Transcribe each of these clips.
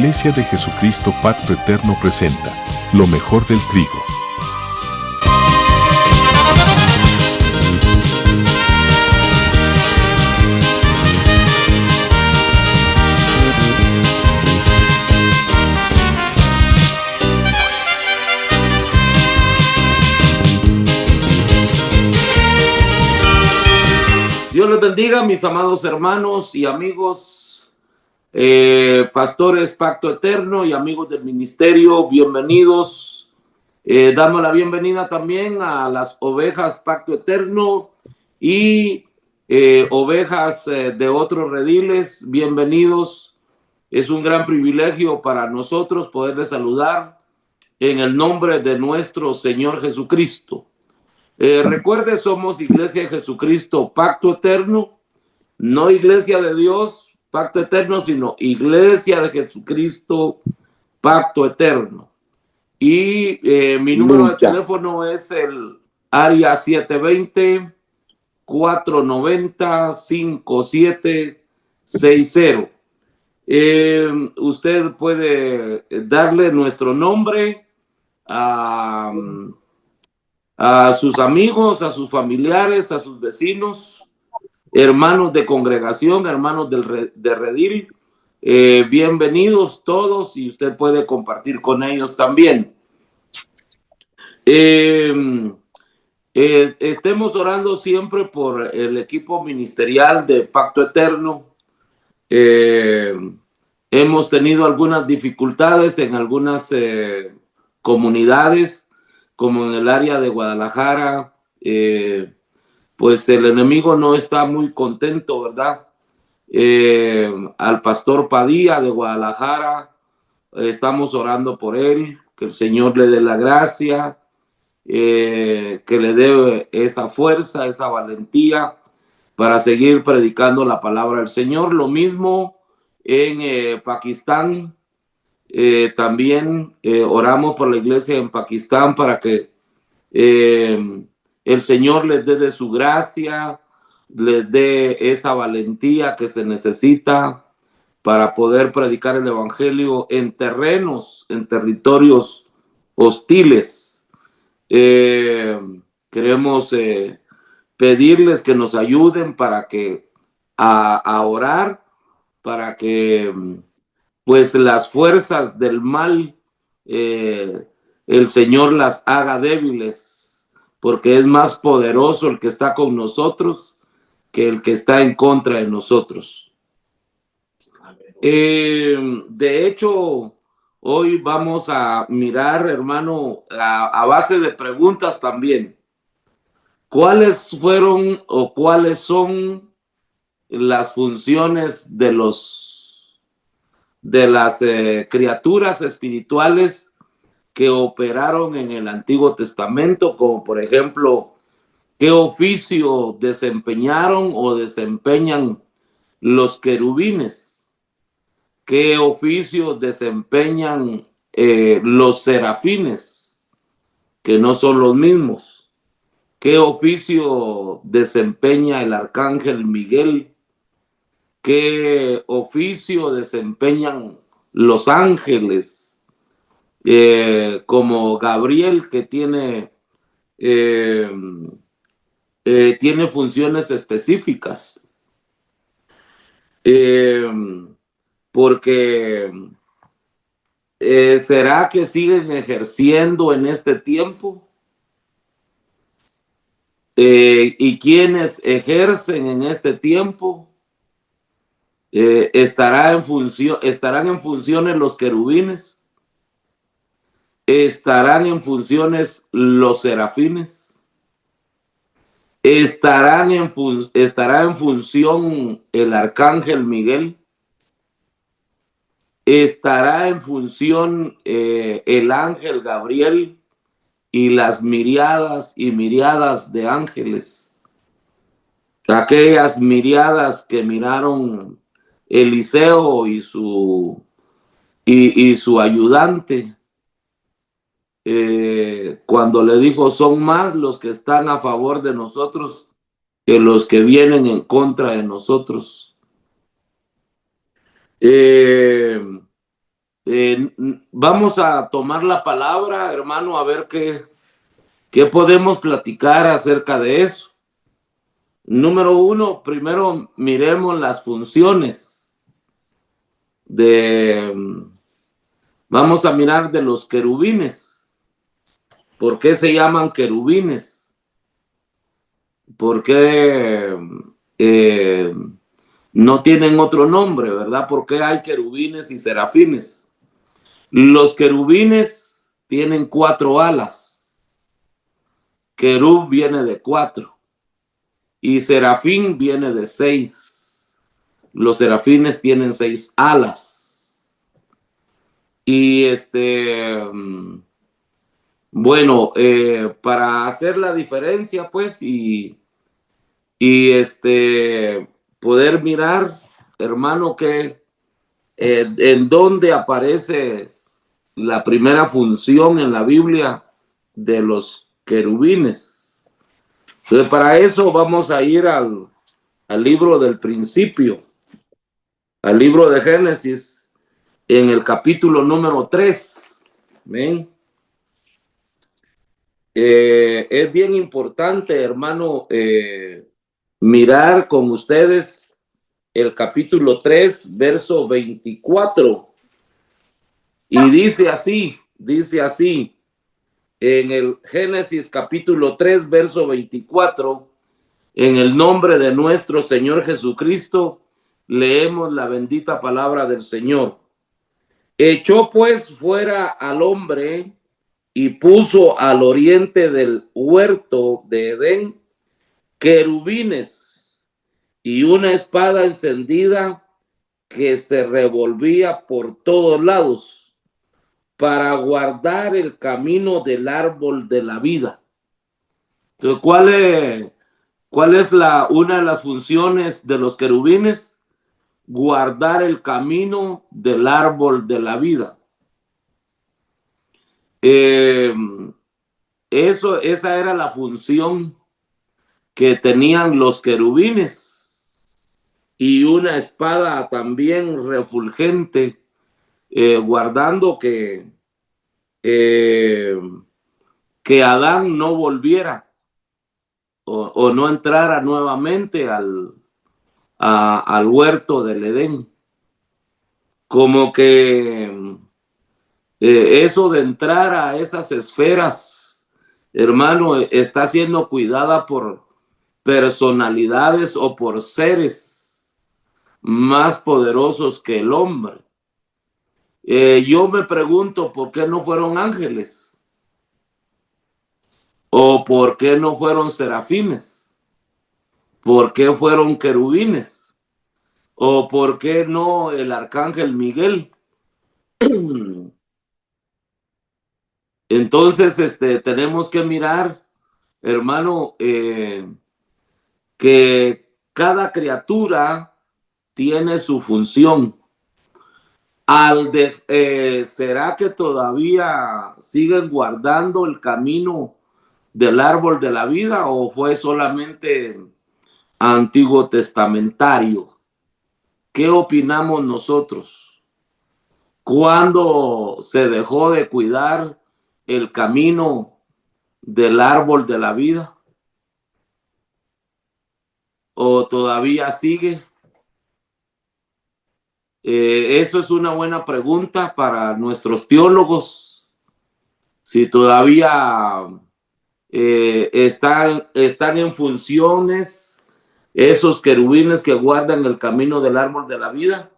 Iglesia de Jesucristo Pacto Eterno presenta lo mejor del trigo. Dios les bendiga, mis amados hermanos y amigos, pastores Pacto Eterno y amigos del ministerio, bienvenidos. Damos la bienvenida también a las ovejas Pacto Eterno y ovejas de otros rediles, bienvenidos. Es un gran privilegio para nosotros poderles saludar en el nombre de nuestro Señor Jesucristo. Recuerde, somos Iglesia de Jesucristo Pacto Eterno, no Iglesia de Dios Pacto Eterno, sino Iglesia de Jesucristo Pacto Eterno. Y mi número de teléfono es el área 720-490-5760. Usted puede darle nuestro nombre a sus amigos, a sus familiares, a sus vecinos, hermanos de congregación, hermanos de redil. Bienvenidos todos y usted puede compartir con ellos también. Estemos orando siempre por el equipo ministerial de Pacto Eterno. Hemos tenido algunas dificultades en algunas comunidades, como en el área de Guadalajara, pues el enemigo no está muy contento, ¿verdad? Al pastor Padilla de Guadalajara, estamos orando por él, que el Señor le dé la gracia, que le dé esa fuerza, esa valentía para seguir predicando la palabra del Señor. Lo mismo en Pakistán. También oramos por la iglesia en Pakistán para que el Señor les dé de su gracia, les dé esa valentía que se necesita para poder predicar el evangelio en terrenos, en territorios hostiles. Queremos pedirles que nos ayuden para que a orar para que pues las fuerzas del mal, el Señor las haga débiles, porque es más poderoso el que está con nosotros que el que está en contra de nosotros. De hecho, hoy vamos a mirar, hermano, a base de preguntas también, ¿cuáles fueron o cuáles son las funciones de las criaturas espirituales que operaron en el Antiguo Testamento, como por ejemplo, qué oficio desempeñaron o desempeñan los querubines, qué oficio desempeñan los serafines, que no son los mismos, qué oficio desempeña el arcángel Miguel, qué oficio desempeñan los ángeles, como Gabriel, que tiene funciones específicas, porque ¿será que siguen ejerciendo en este tiempo? ¿Y quienes ejercen en este tiempo? ¿Estarán en funciones los querubines? ¿Estarán en funciones los serafines? ¿Estará en función el arcángel Miguel? ¿Estará en función el ángel Gabriel y las miriadas y miriadas de ángeles? Aquellas miriadas que miraron Eliseo y su ayudante, cuando le dijo, son más los que están a favor de nosotros que los que vienen en contra de nosotros. Vamos a tomar la palabra, hermano, a ver qué podemos platicar acerca de eso. Número uno, primero miremos las funciones vamos a mirar de los querubines. ¿Por qué se llaman querubines? ¿Por qué no tienen otro nombre, verdad? ¿Por qué hay querubines y serafines? Los querubines tienen 4 alas. Querub viene de 4 y serafín viene de 6. Los serafines tienen 6 alas. Y bueno, para hacer la diferencia, pues, y poder mirar, hermano, que en dónde aparece la primera función en la Biblia de los querubines. Entonces, para eso vamos a ir al libro del principio, al libro de Génesis, en el capítulo número 3. ¿Ven? Es bien importante, hermano, mirar con ustedes el capítulo 3, verso 24. Y dice así, en el Génesis capítulo 3, verso 24, en el nombre de nuestro Señor Jesucristo, leemos la bendita palabra del Señor. Echó pues fuera al hombre y puso al oriente del huerto de Edén querubines y una espada encendida que se revolvía por todos lados para guardar el camino del árbol de la vida. Entonces, ¿cuál es una de las funciones de los querubines? Guardar el camino del árbol de la vida. Esa era la función que tenían los querubines, y una espada también refulgente, guardando que Adán no volviera o no entrara nuevamente al huerto del Edén. Como que eso de entrar a esas esferas, hermano, está siendo cuidada por personalidades o por seres más poderosos que el hombre. Yo me pregunto por qué no fueron ángeles o por qué no fueron serafines, por qué fueron querubines o por qué no el arcángel Miguel. Entonces, tenemos que mirar, hermano, que cada criatura tiene su función. ¿Será que todavía siguen guardando el camino del árbol de la vida o fue solamente antiguo testamentario? ¿Qué opinamos nosotros? ¿Cuándo se dejó de cuidar el camino del árbol de la vida? ¿O todavía sigue? Eso es una buena pregunta para nuestros teólogos. Si todavía están en funciones esos querubines que guardan el camino del árbol de la vida,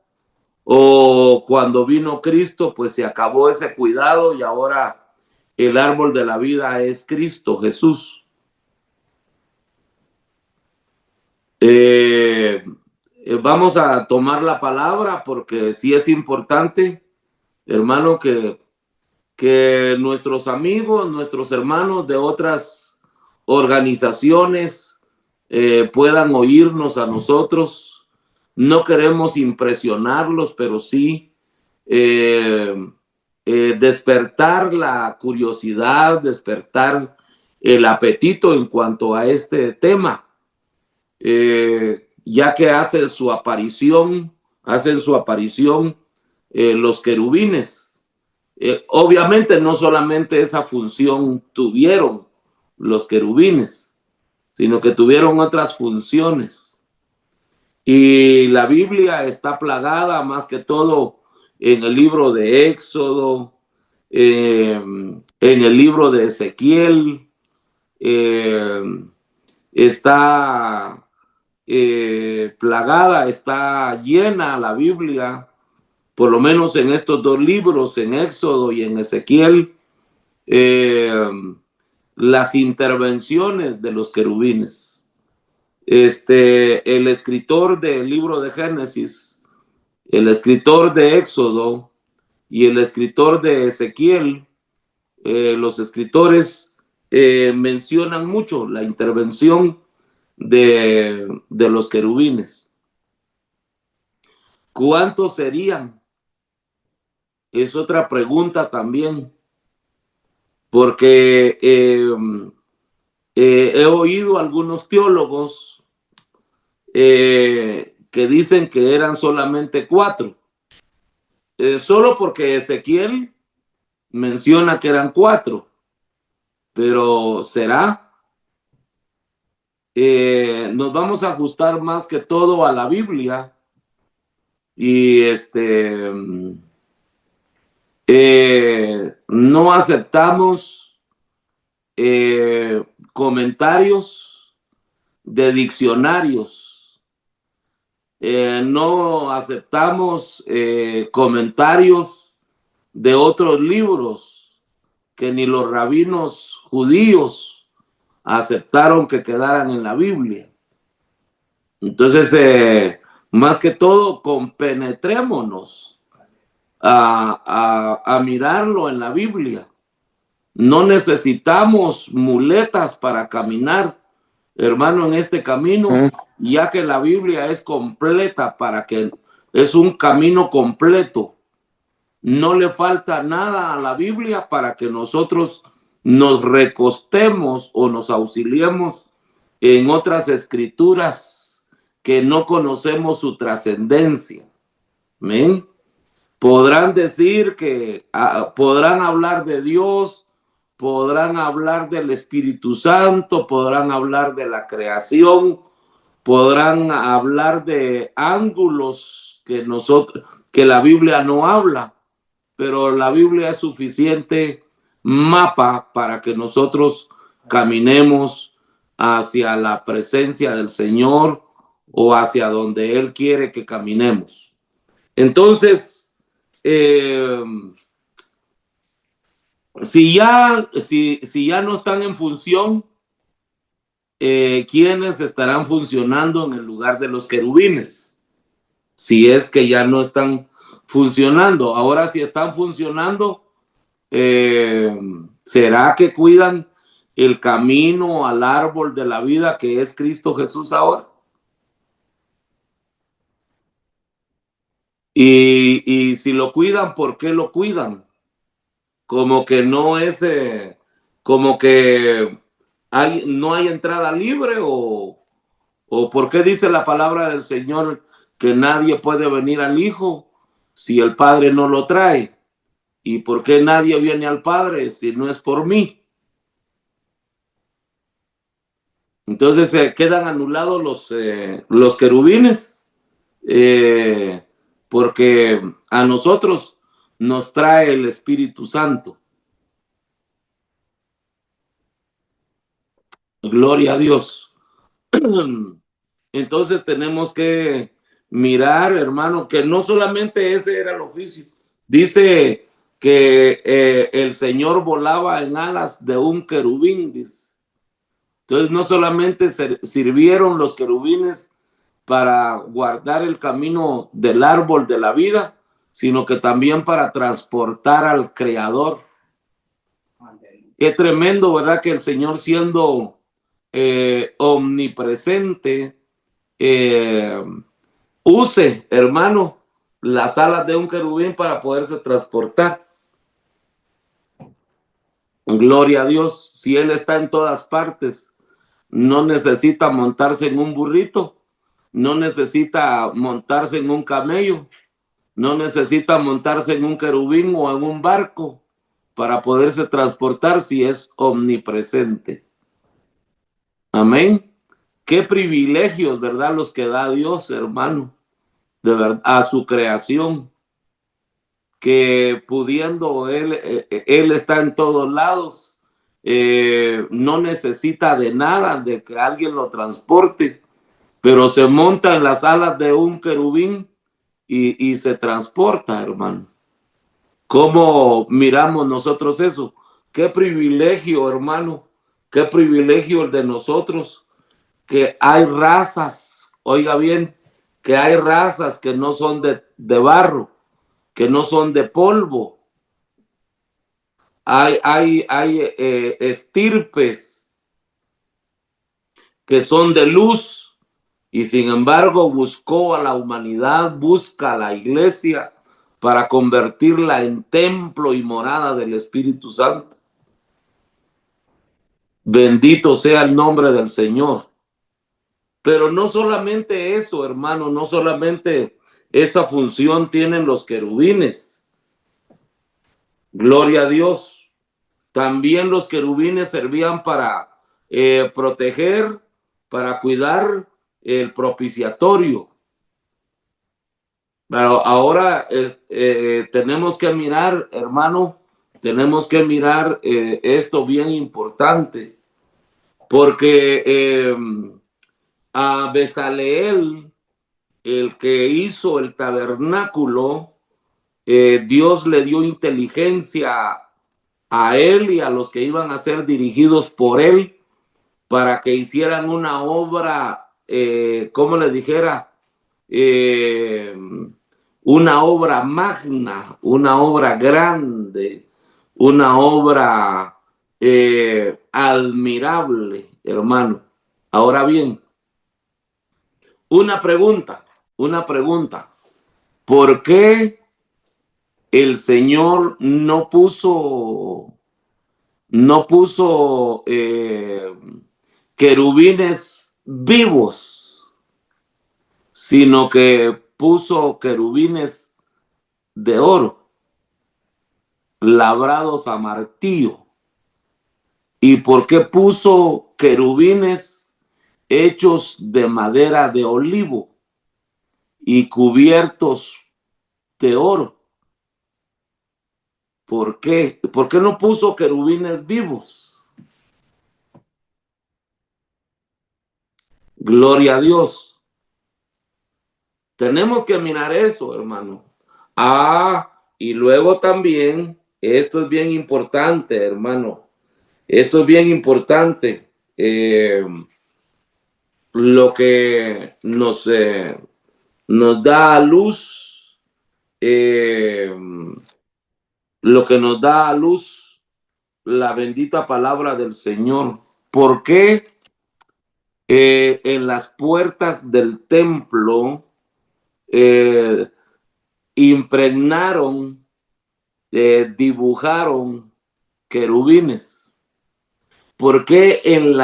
o cuando vino Cristo, pues se acabó ese cuidado y ahora el árbol de la vida es Cristo Jesús. Vamos a tomar la palabra porque sí es importante, hermano, que nuestros amigos, nuestros hermanos de otras organizaciones puedan oírnos a nosotros. No queremos impresionarlos, pero sí despertar la curiosidad, despertar el apetito en cuanto a este tema. Ya que hacen su aparición los querubines. Obviamente no solamente esa función tuvieron los querubines, sino que tuvieron otras funciones. Y la Biblia está plagada más que todo en el libro de Éxodo, en el libro de Ezequiel, está plagada, está llena la Biblia, por lo menos en estos dos libros, en Éxodo y en Ezequiel, las intervenciones de los querubines. El escritor del libro de Génesis, el escritor de Éxodo y el escritor de Ezequiel, los escritores mencionan mucho la intervención de los querubines. ¿Cuántos serían? Es otra pregunta también, porque he oído algunos teólogos que dicen que eran solamente 4, solo porque Ezequiel menciona que eran 4, pero ¿será? Nos vamos a ajustar más que todo a la Biblia y no aceptamos comentarios de diccionarios, no aceptamos comentarios de otros libros que ni los rabinos judíos aceptaron que quedaran en la Biblia. Entonces, más que todo, compenetrémonos a mirarlo en la Biblia. No necesitamos muletas para caminar, hermano, en este camino, ya que la Biblia es completa, es un camino completo. No le falta nada a la Biblia para que nosotros nos recostemos o nos auxiliemos en otras escrituras que no conocemos su trascendencia. ¿Amén? Podrán decir que podrán hablar de Dios, podrán hablar del Espíritu Santo, podrán hablar de la creación, podrán hablar de ángulos que la Biblia no habla, pero la Biblia es suficiente mapa para que nosotros caminemos hacia la presencia del Señor o hacia donde Él quiere que caminemos. Entonces, si ya no están en función, ¿quiénes estarán funcionando en el lugar de los querubines? Si es que ya no están funcionando. Ahora, si están funcionando, ¿será que cuidan el camino al árbol de la vida que es Cristo Jesús ahora? Y si lo cuidan, ¿por qué lo cuidan? Como que no es, como que no hay entrada libre, o ¿por qué dice la palabra del Señor que nadie puede venir al Hijo si el Padre no lo trae? ¿Y por qué nadie viene al Padre si no es por mí? Entonces quedan anulados los querubines, porque a nosotros nos trae el Espíritu Santo. Gloria a Dios. Entonces tenemos que mirar, hermano, que no solamente ese era el oficio. Dice que el Señor volaba en alas de un querubín, dice. Entonces no solamente sirvieron los querubines para guardar el camino del árbol de la vida, sino que también para transportar al Creador. Qué tremendo, ¿verdad? Que el Señor, siendo omnipresente, use, hermano, las alas de un querubín para poderse transportar. Gloria a Dios. Si Él está en todas partes, no necesita montarse en un burrito, no necesita montarse en un camello, No necesita montarse en un querubín o en un barco para poderse transportar si es omnipresente. Amén. Qué privilegios, ¿verdad? Los que da Dios, hermano, de verdad, a su creación, que pudiendo él está en todos lados, no necesita de nada, de que alguien lo transporte, pero se monta en las alas de un querubín y se transporta, hermano. ¿Cómo miramos nosotros eso? Qué privilegio, hermano, qué privilegio el de nosotros, que hay razas, oiga bien, que hay razas que no son de barro, que no son de polvo. Hay estirpes que son de luz y sin embargo buscó a la humanidad, busca a la iglesia para convertirla en templo y morada del Espíritu Santo. Bendito sea el nombre del Señor. Pero no solamente eso, hermano, no solamente esa función tienen los querubines. Gloria a Dios. También los querubines servían para proteger, para cuidar el propiciatorio. Pero ahora tenemos que mirar, hermano, tenemos que mirar esto bien importante, porque a Bezaleel, el que hizo el tabernáculo, Dios le dio inteligencia a él y a los que iban a ser dirigidos por él para que hicieran una obra, ¿cómo le dijera? Una obra magna, una obra grande, una obra admirable, hermano. Ahora bien, una pregunta. ¿Por qué el Señor no puso querubines vivos, sino que puso querubines de oro, labrados a martillo? ¿Y por qué puso querubines hechos de madera de olivo y cubiertos de oro? ¿Por qué? ¿Por qué no puso querubines vivos? Gloria a Dios. Tenemos que mirar eso, hermano. Y luego también, esto es bien importante, hermano. Esto es bien importante. Lo que nos da a luz, lo que nos da a luz la bendita palabra del Señor. ¿Por qué en las puertas del templo impregnaron, dibujaron querubines? ¿Por qué en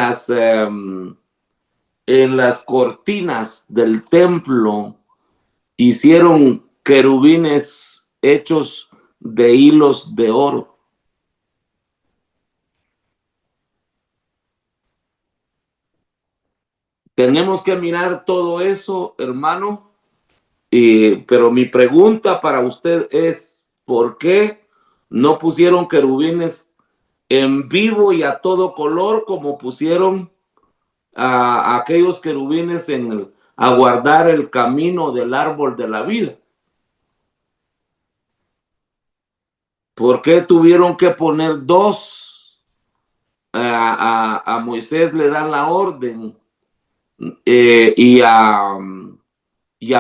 las cortinas del templo hicieron querubines hechos de hilos de oro? Tenemos que mirar todo eso, hermano. Pero mi pregunta para usted es, ¿por qué no pusieron querubines en vivo y a todo color como pusieron a aquellos querubines a guardar el camino del árbol de la vida? ¿Por qué tuvieron que poner dos? A Moisés le dan la orden y a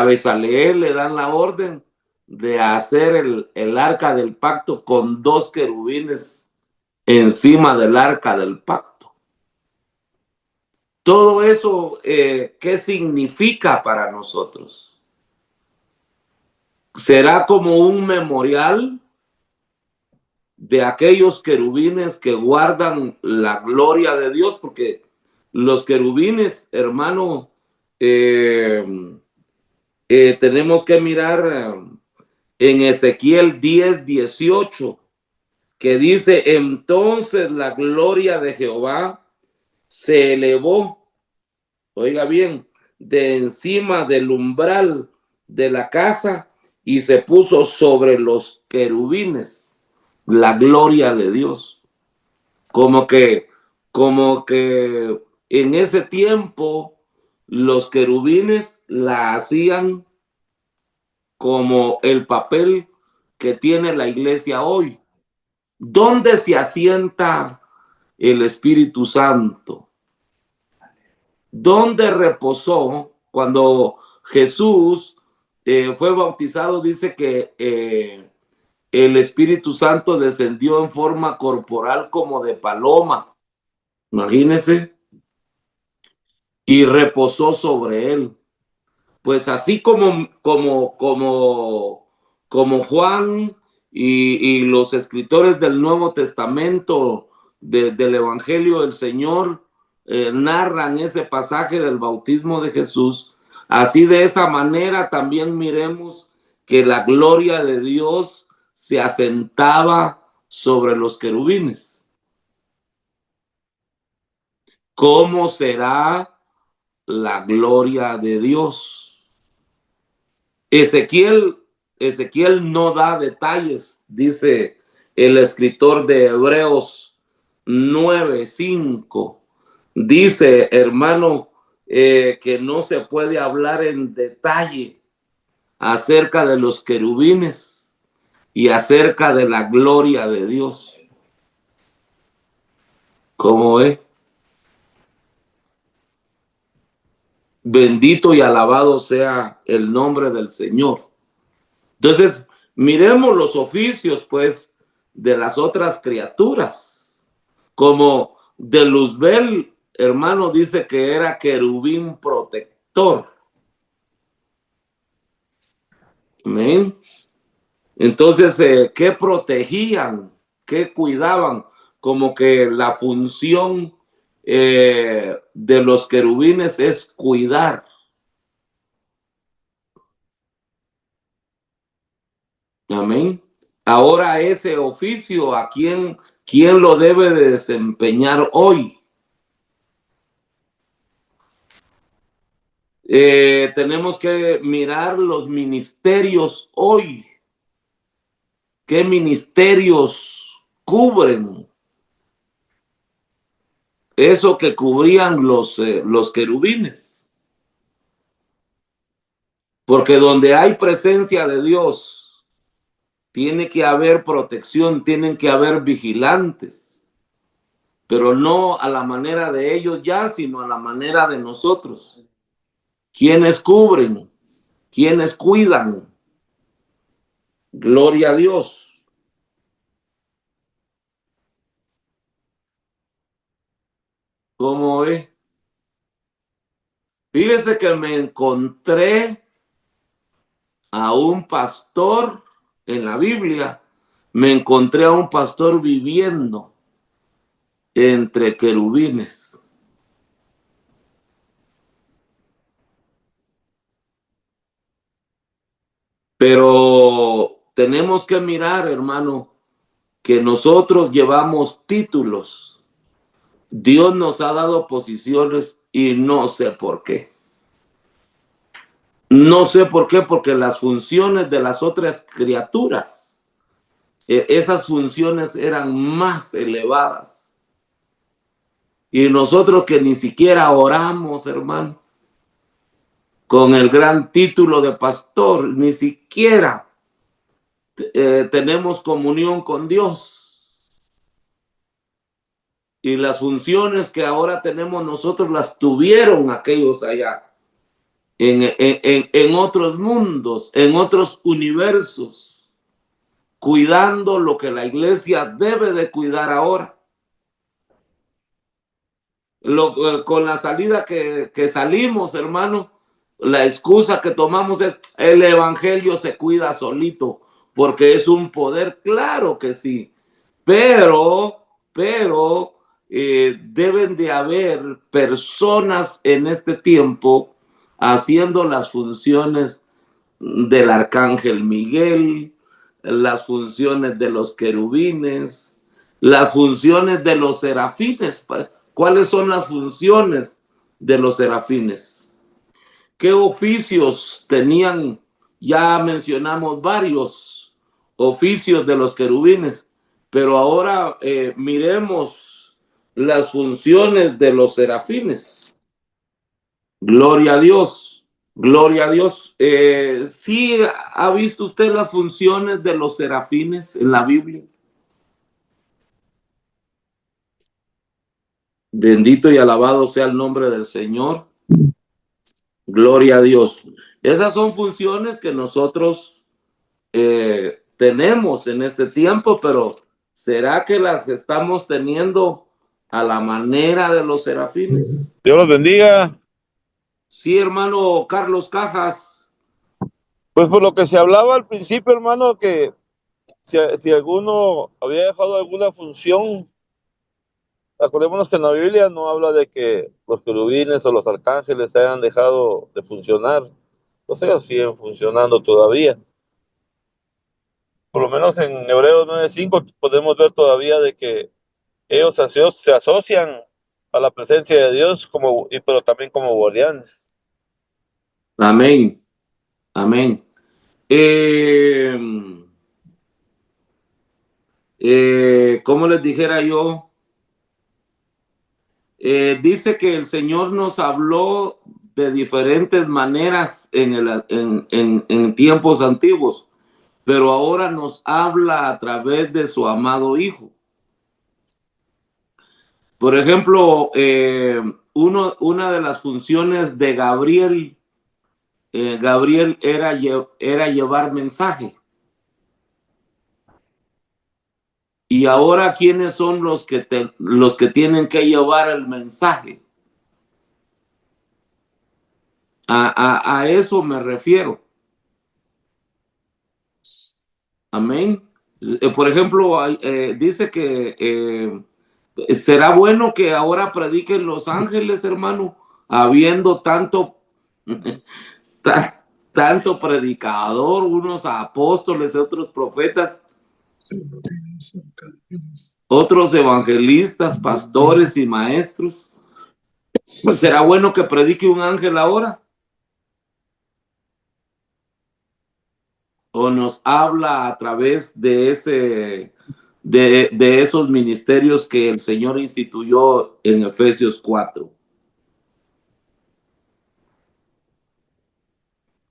Bezaleel le dan la orden de hacer el arca del pacto con dos querubines encima del arca del pacto. Todo eso, ¿qué significa para nosotros? ¿Será como un memorial de aquellos querubines que guardan la gloria de Dios? Porque los querubines, hermano, tenemos que mirar en Ezequiel 10:18, que dice: entonces la gloria de Jehová se elevó, oiga bien, de encima del umbral de la casa y se puso sobre los querubines. La gloria de Dios. Como que, como que en ese tiempo los querubines la hacían como el papel que tiene la iglesia hoy. ¿Dónde se asienta el Espíritu Santo? ¿Dónde reposó cuando Jesús fue bautizado? Dice que el Espíritu Santo descendió en forma corporal como de paloma. Imagínense. Y reposó sobre él. Pues así como Juan y los escritores del Nuevo Testamento del Evangelio del Señor narran ese pasaje del bautismo de Jesús, así de esa manera también miremos que la gloria de Dios se asentaba sobre los querubines. ¿Cómo será la gloria de Dios? Ezequiel no da detalles, dice el escritor de Hebreos 9:5. Dice, hermano, que no se puede hablar en detalle acerca de los querubines y acerca de la gloria de Dios. ¿Cómo es? Bendito y alabado sea el nombre del Señor. Entonces, miremos los oficios, pues, de las otras criaturas. Como de Luzbel, hermano, dice que era querubín protector. Amén. Entonces, ¿qué protegían? ¿Qué cuidaban? Como que la función de los querubines es cuidar. Amén. Ahora ese oficio, ¿a quién lo debe de desempeñar hoy? Tenemos que mirar los ministerios hoy. ¿Qué ministerios cubren? Eso que cubrían los querubines. Porque donde hay presencia de Dios, tiene que haber protección, tienen que haber vigilantes. Pero no a la manera de ellos ya, sino a la manera de nosotros. ¿Quiénes cubren? ¿Quiénes cuidan? Gloria a Dios. ¿Cómo es? Fíjese que me encontré a un pastor en la Biblia, me encontré a un pastor viviendo entre querubines. Pero tenemos que mirar, hermano, que nosotros llevamos títulos. Dios nos ha dado posiciones y no sé por qué. No sé por qué, porque las funciones de las otras criaturas, esas funciones eran más elevadas. Y nosotros que ni siquiera oramos, hermano, con el gran título de pastor, ni siquiera tenemos comunión con Dios. Y las funciones que ahora tenemos nosotros las tuvieron aquellos allá. En otros mundos, en otros universos, cuidando lo que la iglesia debe de cuidar ahora. Con la salida que salimos, hermano, la excusa que tomamos es el evangelio se cuida solito, porque es un poder, claro que sí, pero deben de haber personas en este tiempo haciendo las funciones del arcángel Miguel, las funciones de los querubines, las funciones de los serafines. ¿Cuáles son las funciones de los serafines? ¿Qué oficios tenían? Ya mencionamos varios oficios de los querubines, pero ahora miremos las funciones de los serafines. Gloria a Dios, gloria a Dios. ¿Sí ha visto usted las funciones de los serafines en la Biblia? Bendito y alabado sea el nombre del Señor. Gloria a Dios. Esas son funciones que nosotros tenemos en este tiempo, pero ¿será que las estamos teniendo a la manera de los serafines? Dios los bendiga. Sí, hermano Carlos Cajas. Pues por lo que se hablaba al principio, hermano, que si alguno había dejado alguna función, acordémonos que en la Biblia no habla de que los querubines o los arcángeles hayan dejado de funcionar. Pues ellos siguen funcionando todavía. Por lo menos en Hebreos 9:5 podemos ver todavía de que ellos se asocian a la presencia de Dios pero también como guardianes. Amén. Amén. Como les dijera yo, dice que el Señor nos habló de diferentes maneras en tiempos antiguos, pero ahora nos habla a través de su amado Hijo. Por ejemplo, una de las funciones de Gabriel era llevar mensaje. Y ahora, ¿quiénes son los que tienen que llevar el mensaje? A eso me refiero. Amén. Por ejemplo, dice que será bueno que ahora prediquen los ángeles, hermano, habiendo tanto tanto predicador, unos apóstoles, otros profetas, otros evangelistas, pastores y maestros. Pues será bueno que predique un ángel ahora. O nos habla a través de esos ministerios que el Señor instituyó en Efesios 4.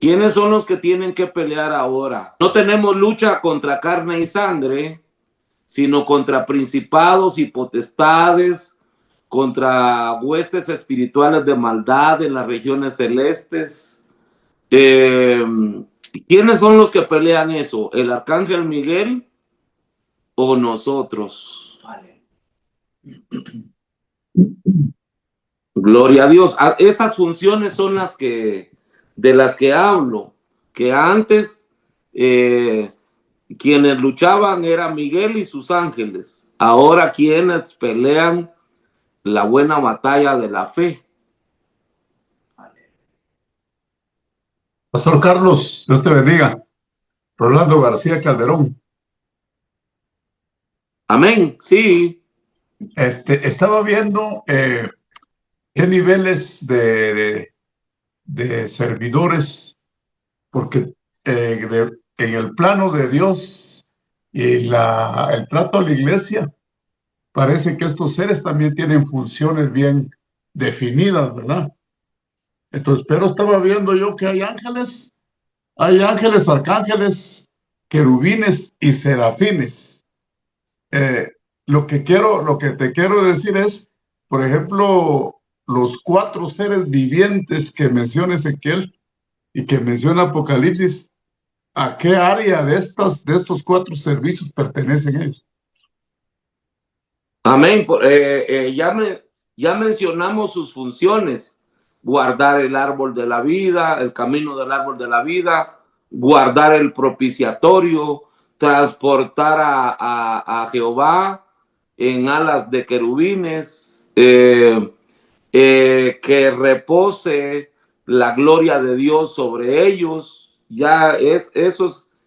¿Quiénes son los que tienen que pelear ahora? No tenemos lucha contra carne y sangre, sino contra principados y potestades, contra huestes espirituales de maldad en las regiones celestes. ¿Quiénes son los que pelean eso? ¿El arcángel Miguel o nosotros? Vale. Gloria a Dios. Esas funciones son de las que hablo, que antes quienes luchaban eran Miguel y sus ángeles. Ahora quienes pelean la buena batalla de la fe. Pastor Carlos, Dios te bendiga. Rolando García Calderón. Amén, sí. Estaba viendo qué niveles de servidores, porque en el plano de Dios y el trato a la iglesia, parece que estos seres también tienen funciones bien definidas, ¿verdad? Entonces, pero estaba viendo yo que hay ángeles, arcángeles, querubines y serafines. Lo que te quiero decir es, por ejemplo, los 4 seres vivientes que menciona Ezequiel y que menciona Apocalipsis, ¿a qué área de estos 4 servicios pertenecen ellos? Amén. Ya mencionamos sus funciones: guardar el árbol de la vida, el camino del árbol de la vida, guardar el propiciatorio, transportar a Jehová en alas de querubines, que repose la gloria de Dios sobre ellos, Ya ese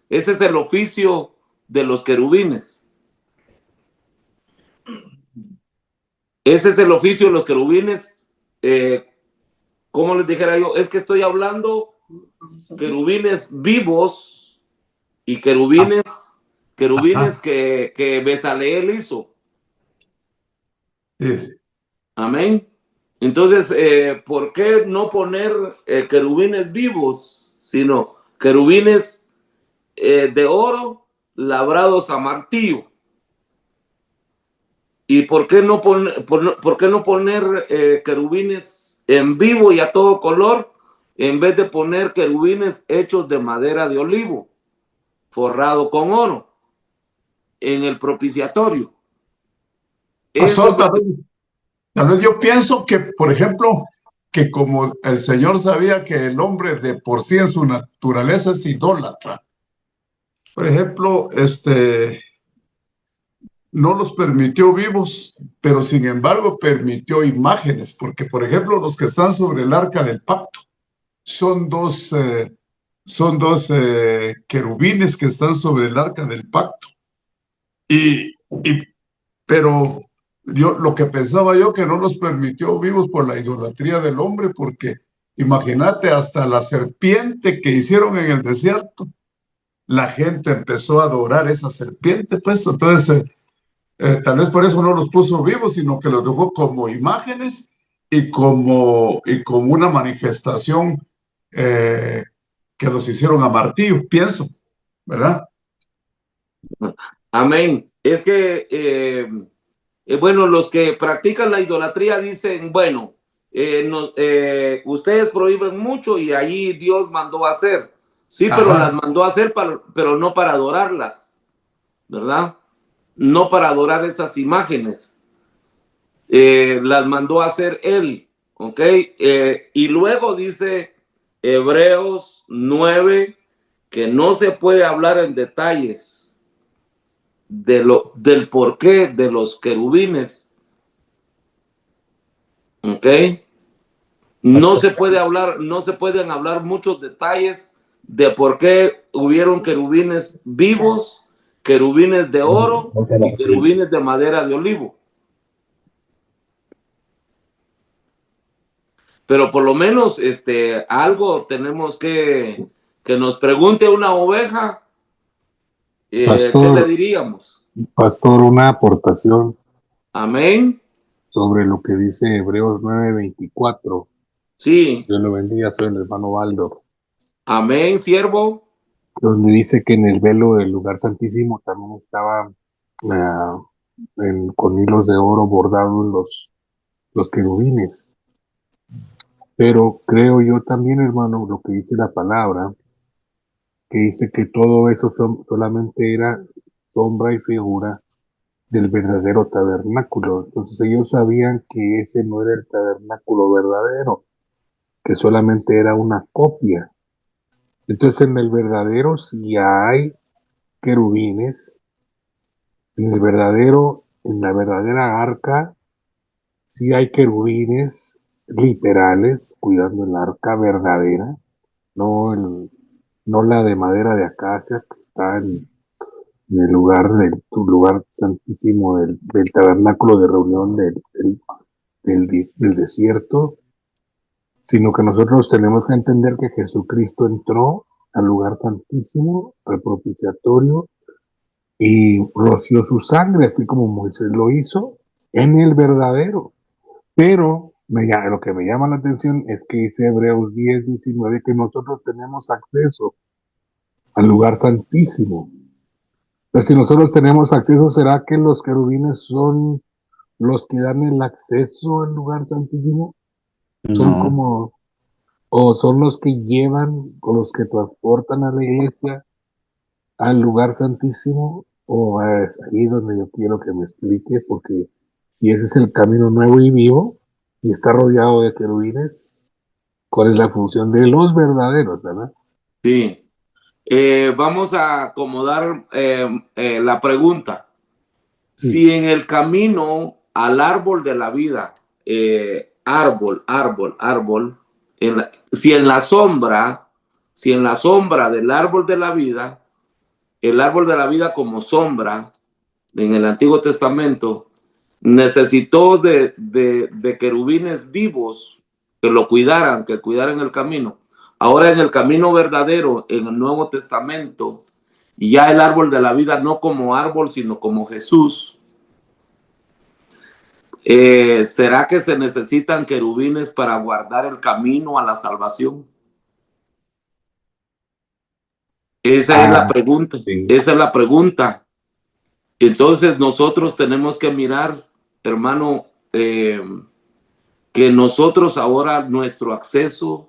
es el oficio de los querubines. Ese es el oficio de los querubines. Como les dijera yo, es que estoy hablando querubines vivos y querubines que Bezaleel hizo. Sí. Amén. Entonces, ¿por qué no poner querubines vivos, sino querubines de oro labrados a martillo? ¿Y por qué no poner querubines en vivo y a todo color en vez de poner querubines hechos de madera de olivo, forrado con oro, en el propiciatorio? Eso Pastor, es lo que... tal vez yo pienso que, por ejemplo, que como el Señor sabía que el hombre de por sí en su naturaleza es idólatra, por ejemplo, no los permitió vivos, pero sin embargo permitió imágenes, porque por ejemplo los que están sobre el arca del pacto son dos querubines que están sobre el arca del pacto. Pero lo que pensaba yo que no los permitió vivos por la idolatría del hombre, porque imagínate, hasta la serpiente que hicieron en el desierto, la gente empezó a adorar esa serpiente, pues entonces tal vez por eso no los puso vivos, sino que los dejó como imágenes y como una manifestación eh, que los hicieron a martillo, pienso, ¿verdad? Amén. Es que, bueno, los que practican la idolatría dicen, bueno, ustedes prohíben mucho y allí Dios mandó a hacer. Sí, pero las Ajá. mandó a hacer, pero no para adorarlas, ¿verdad? No para adorar esas imágenes. Las mandó a hacer Él, ¿ok? Y luego dice Hebreos 9 que no se puede hablar en detalles del porqué de los querubines, ¿ok? No se pueden hablar muchos detalles de por qué hubieron querubines vivos, querubines de oro y querubines de madera de olivo. Pero por lo menos algo tenemos que nos pregunte una oveja, ¿qué le diríamos? Pastor, una aportación Amén. sobre lo que dice Hebreos 9:24. Sí. Dios lo bendiga, soy el hermano Baldo. Amén, siervo. Donde dice que en el velo del lugar santísimo también estaba con hilos de oro bordados los querubines. Pero creo yo también, hermano, lo que dice la palabra, que dice que todo eso solamente era sombra y figura del verdadero tabernáculo. Entonces ellos sabían que ese no era el tabernáculo verdadero, que solamente era una copia. Entonces en el verdadero sí hay querubines, en la verdadera arca sí hay querubines literales cuidando el arca verdadera, no la de madera de acacia que está en el tu lugar santísimo del tabernáculo de reunión del desierto, sino que nosotros tenemos que entender que Jesucristo entró al lugar santísimo, al propiciatorio, y roció su sangre, así como Moisés lo hizo, en el verdadero. Pero lo que me llama la atención es que dice Hebreos 10:19 que nosotros tenemos acceso al lugar santísimo. Pero si nosotros tenemos acceso, ¿será que los querubines son los que dan el acceso al lugar santísimo? Son como, o son los que llevan, o los que transportan a la iglesia al lugar santísimo, o es ahí donde yo quiero que me explique, porque si ese es el camino nuevo y vivo, y está rodeado de querubines, ¿cuál es la función de los verdaderos, verdad? Sí. Vamos a acomodar la pregunta. Sí. Si en el camino al árbol de la vida, árbol, si en la sombra si en la sombra del árbol de la vida, el árbol de la vida como sombra en el Antiguo Testamento necesitó de querubines vivos que lo cuidaran, que cuidaran el camino. Ahora en el camino verdadero, en el Nuevo Testamento, ya el árbol de la vida no como árbol, sino como Jesús. ¿Será que se necesitan querubines para guardar el camino a la salvación? Esa es la pregunta. Sí. Esa es la pregunta. Entonces nosotros tenemos que mirar, hermano, que nosotros ahora nuestro acceso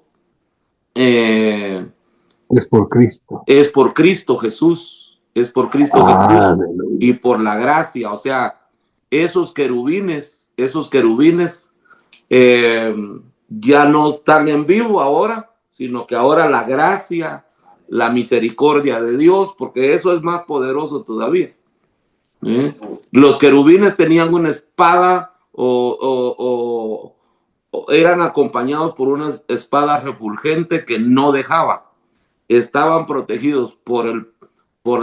Es por Cristo. es por Cristo Jesús, es por Cristo Jesús Aleluya. y por la gracia. O sea, esos querubines ya no están en vivo ahora, sino que ahora la gracia, la misericordia de Dios, porque eso es más poderoso todavía. Los querubines tenían una espada o eran acompañados por una espada refulgente que no dejaba. Estaban protegidos por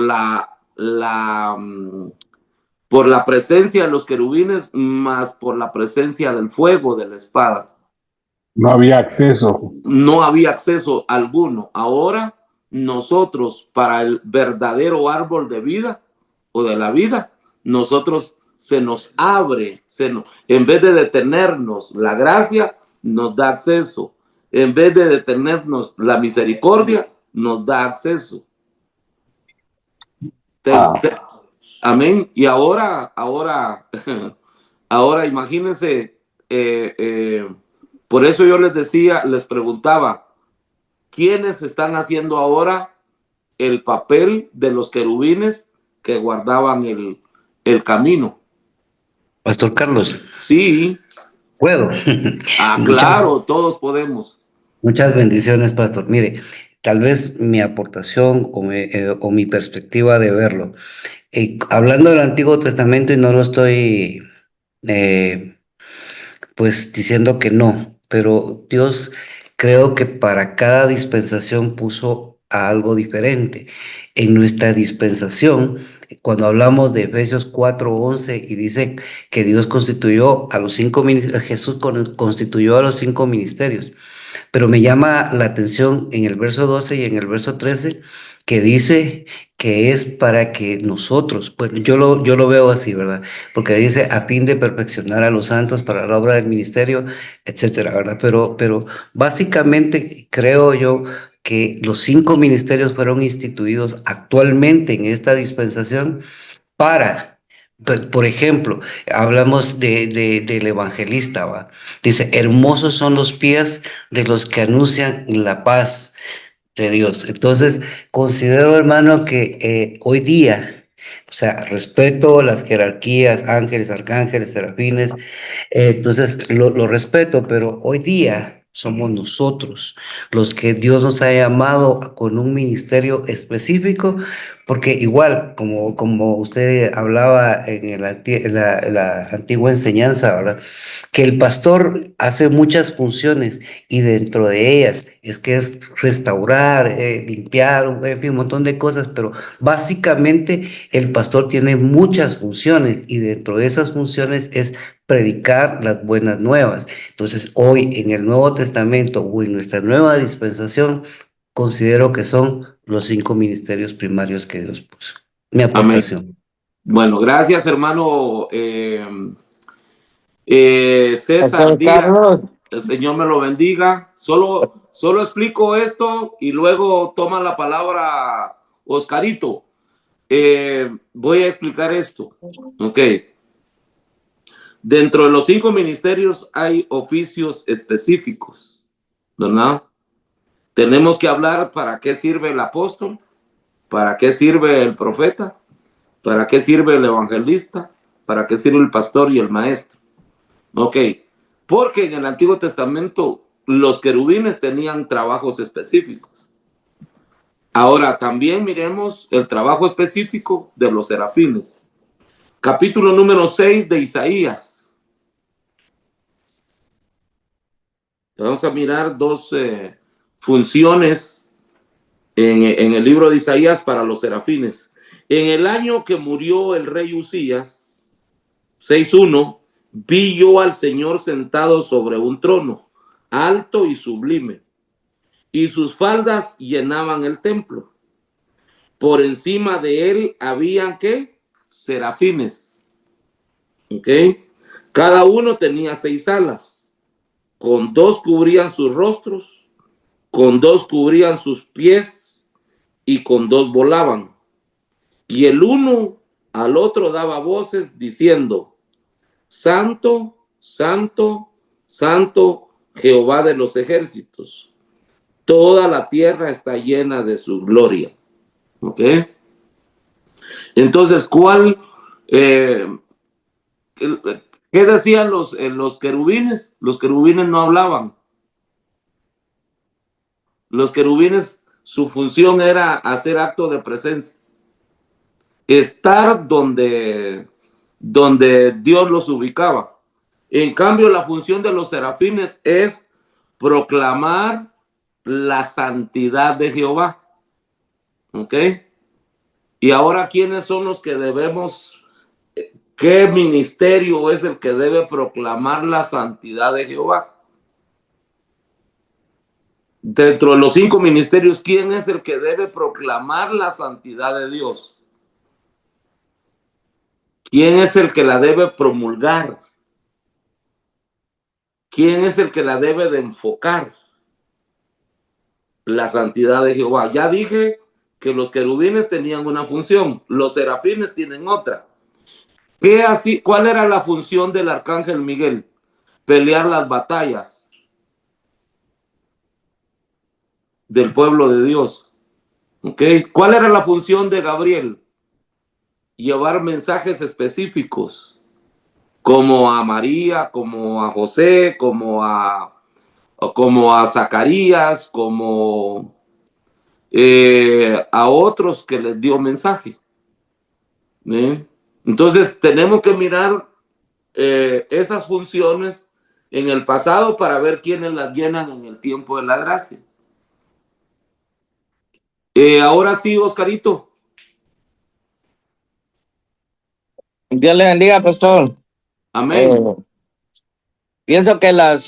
la presencia de los querubines, más por la presencia del fuego de la espada. No había acceso. No había acceso alguno. Ahora nosotros, para el verdadero árbol de vida o de la vida, nosotros se nos abre, en vez de detenernos la gracia, nos da acceso. En vez de detenernos la misericordia, nos da acceso. Amén. Y ahora imagínense, por eso yo les decía, les preguntaba, ¿quiénes están haciendo ahora el papel de los querubines que guardaban el camino? Pastor Carlos, Sí. ¿puedo? Claro, todos podemos. Muchas bendiciones, Pastor. Mire, tal vez mi aportación o mi perspectiva de verlo. Hablando del Antiguo Testamento, y no lo estoy pues diciendo que no, pero Dios creo que para cada dispensación puso algo diferente. En nuestra dispensación, cuando hablamos de Efesios 4:11 y dice que Dios constituyó a los 5 ministerios, Jesús constituyó a los 5 ministerios, pero me llama la atención en el verso 12 y en el verso 13 que dice que es para que nosotros, bueno, yo lo veo así, ¿verdad? Porque dice a fin de perfeccionar a los santos para la obra del ministerio, etcétera, ¿verdad? Pero básicamente creo yo que los 5 ministerios fueron instituidos actualmente en esta dispensación para, por ejemplo, hablamos del evangelista, ¿va? Dice, hermosos son los pies de los que anuncian la paz de Dios. Entonces, considero, hermano, que hoy día, o sea, respeto las jerarquías, ángeles, arcángeles, serafines, entonces lo respeto, pero hoy día somos nosotros los que Dios nos ha llamado con un ministerio específico, porque igual, como usted hablaba en la antigua enseñanza, ¿verdad? Que el pastor hace muchas funciones y dentro de ellas es que es restaurar, limpiar, en fin, un montón de cosas, pero básicamente el pastor tiene muchas funciones y dentro de esas funciones es predicar las buenas nuevas. Entonces, hoy en el Nuevo Testamento o en nuestra nueva dispensación, considero que son los 5 ministerios primarios que Dios puso. Mi aportación. Amén. Bueno, gracias, hermano César Díaz. Carlos. El Señor me lo bendiga. Solo explico esto y luego toma la palabra Oscarito. Voy a explicar esto. Ok. Dentro de los 5 ministerios hay oficios específicos, ¿verdad? Tenemos que hablar para qué sirve el apóstol, para qué sirve el profeta, para qué sirve el evangelista, para qué sirve el pastor y el maestro. Ok, porque en el Antiguo Testamento los querubines tenían trabajos específicos. Ahora también miremos el trabajo específico de los serafines. Capítulo número 6 de Isaías. Vamos a mirar 2 funciones en el libro de Isaías para los serafines. En el año que murió el rey Usías, 6:1, vi yo al Señor sentado sobre un trono, alto y sublime, y sus faldas llenaban el templo. Por encima de él habían, ¿qué? Serafines. ¿Ok? Cada uno tenía 6 alas. Con 2 cubrían sus rostros, con 2 cubrían sus pies y con 2 volaban. Y el uno al otro daba voces diciendo: Santo, santo, santo, Jehová de los ejércitos. Toda la tierra está llena de su gloria. ¿Ok? Entonces, ¿qué decían los querubines? Los querubines no hablaban. Los querubines, su función era hacer acto de presencia. Estar donde Dios los ubicaba. En cambio, la función de los serafines es proclamar la santidad de Jehová. ¿Ok? Y ahora, ¿quiénes son los que debemos, qué ministerio es el que debe proclamar la santidad de Jehová? Dentro de los 5 ministerios, ¿quién es el que debe proclamar la santidad de Dios? ¿Quién es el que la debe promulgar? ¿Quién es el que la debe de enfocar? La santidad de Jehová. Ya dije que los querubines tenían una función, los serafines tienen otra. ¿Cuál era la función del arcángel Miguel? Pelear las batallas del pueblo de Dios. ¿Ok? ¿Cuál era la función de Gabriel? Llevar mensajes específicos, como a María, como a José, como a Zacarías, como a otros que les dio mensaje. Entonces tenemos que mirar esas funciones en el pasado para ver quiénes las llenan en el tiempo de la gracia. Ahora sí, Oscarito. Dios le bendiga, pastor. Amén. Pienso que las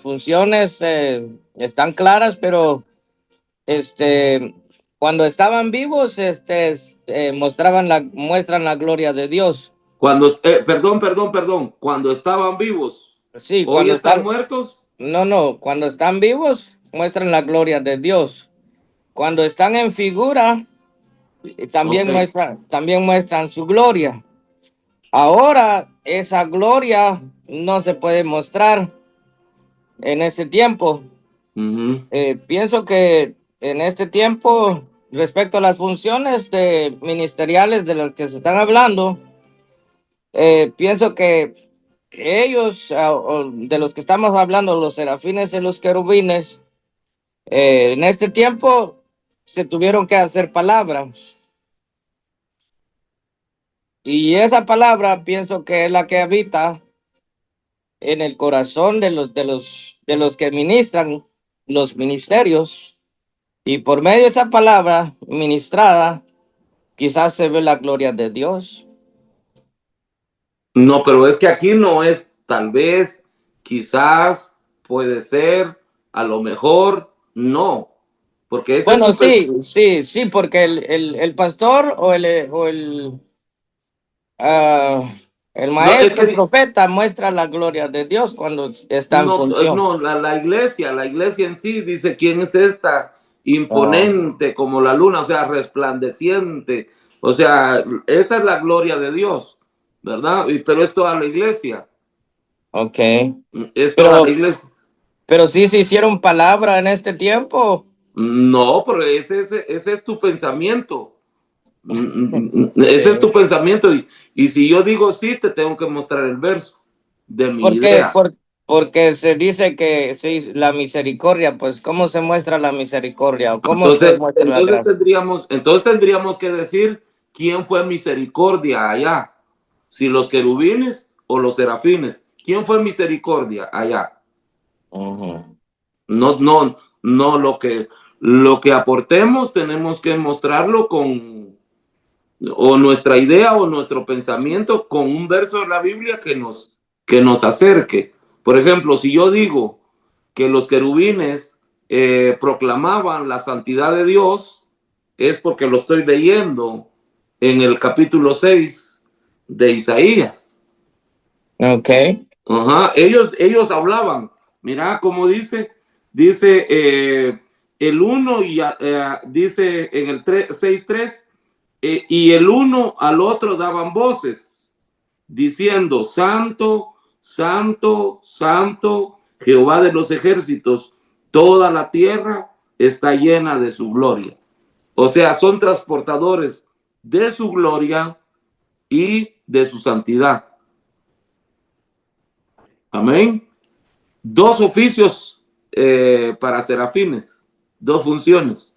funciones están claras, pero cuando estaban vivos, muestran la gloria de Dios. Perdón, cuando estaban vivos. Sí, ¿Hoy cuando están muertos? No, cuando están vivos, muestran la gloria de Dios. Cuando están en figura, también muestran su gloria. Ahora esa gloria no se puede mostrar en este tiempo. Pienso que en este tiempo, respecto a las funciones ministeriales de las que se están hablando, pienso que ellos, de los que estamos hablando, los serafines y los querubines, en este tiempo se tuvieron que hacer palabras. Y esa palabra pienso que es la que habita en el corazón de los que ministran los ministerios. Y por medio de esa palabra ministrada, quizás se ve la gloria de Dios. No, pero es que aquí no es tal vez, quizás, puede ser, a lo mejor, no. Porque ese Bueno, es sí, porque el pastor o el maestro, el profeta muestra la gloria de Dios cuando está en función. No, la iglesia en sí dice: ¿quién es esta? Imponente como la luna, o sea, resplandeciente. O sea, esa es la gloria de Dios, ¿verdad? Pero es toda la iglesia. Ok. Es toda la iglesia. Pero sí se hicieron palabra en este tiempo. No, pero ese es tu pensamiento. Ese es tu pensamiento. Y si yo digo sí, te tengo que mostrar el verso de mi idea. Porque se dice que sí, la misericordia, pues, ¿cómo se muestra la misericordia? ¿O cómo se muestra la gracia? Entonces tendríamos que decir quién fue misericordia allá. Si los querubines o los serafines. ¿Quién fue misericordia allá? No, No, lo que aportemos tenemos que mostrarlo con, o nuestra idea o nuestro pensamiento con un verso de la Biblia que nos acerque. Por ejemplo, si yo digo que los querubines proclamaban la santidad de Dios, es porque lo estoy leyendo en el capítulo 6 de Isaías. Ok. Ajá. Ellos hablaban, mira cómo dice el 1 y dice en el 6:3, y el uno al otro daban voces, diciendo, Santo, Santo, Santo, Jehová de los ejércitos, toda la tierra está llena de su gloria. O sea, son transportadores de su gloria y de su santidad. Amén. Dos oficios para serafines, dos funciones.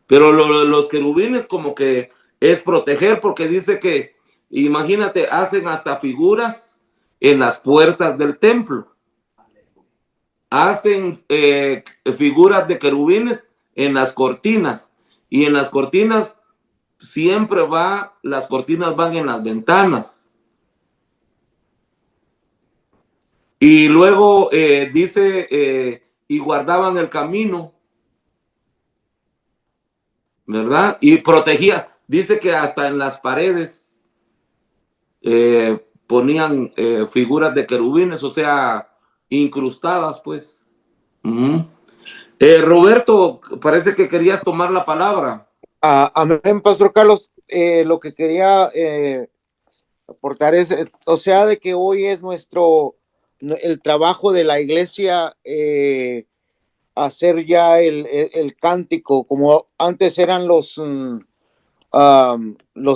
Pero los querubines como que es proteger, porque dice que, imagínate, hacen hasta figuras en las puertas del templo. Hacen figuras de querubines en las cortinas. Y en las cortinas siempre las cortinas van en las ventanas. Y luego dice, y guardaban el camino, ¿verdad? Y protegía. Dice que hasta en las paredes ponían figuras de querubines, o sea, incrustadas, pues. Roberto, parece que querías tomar la palabra. Amén, Pastor Carlos. Lo que quería aportar es, o sea, de que hoy es el trabajo de la iglesia hacer ya el cántico, como antes eran los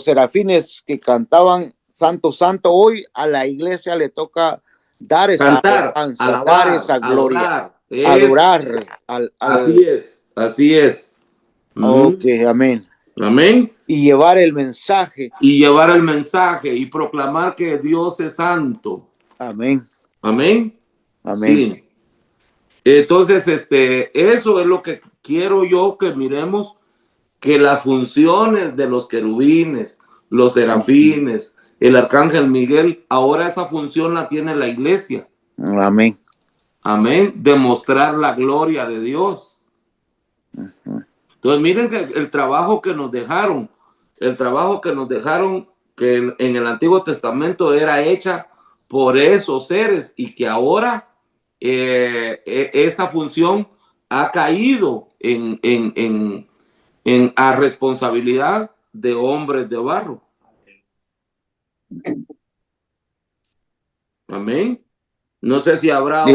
serafines que cantaban Santo, Santo. Hoy a la iglesia le toca dar esa alabanza, alabar, dar esa gloria, adorar. Así es, así es. Ok, amén. Amén. Y llevar el mensaje. Y llevar el mensaje y proclamar que Dios es santo. Amén. Amén. Amén. Sí. Entonces, eso es lo que quiero yo que miremos, que las funciones de los querubines, los serafines, el arcángel Miguel, ahora esa función la tiene la iglesia. Amén. Amén. Demostrar la gloria de Dios. Entonces, miren que el trabajo que nos dejaron, que en el Antiguo Testamento era hecha por esos seres, y que ahora esa función ha caído a responsabilidad de hombres de barro. Amén. No sé si habrá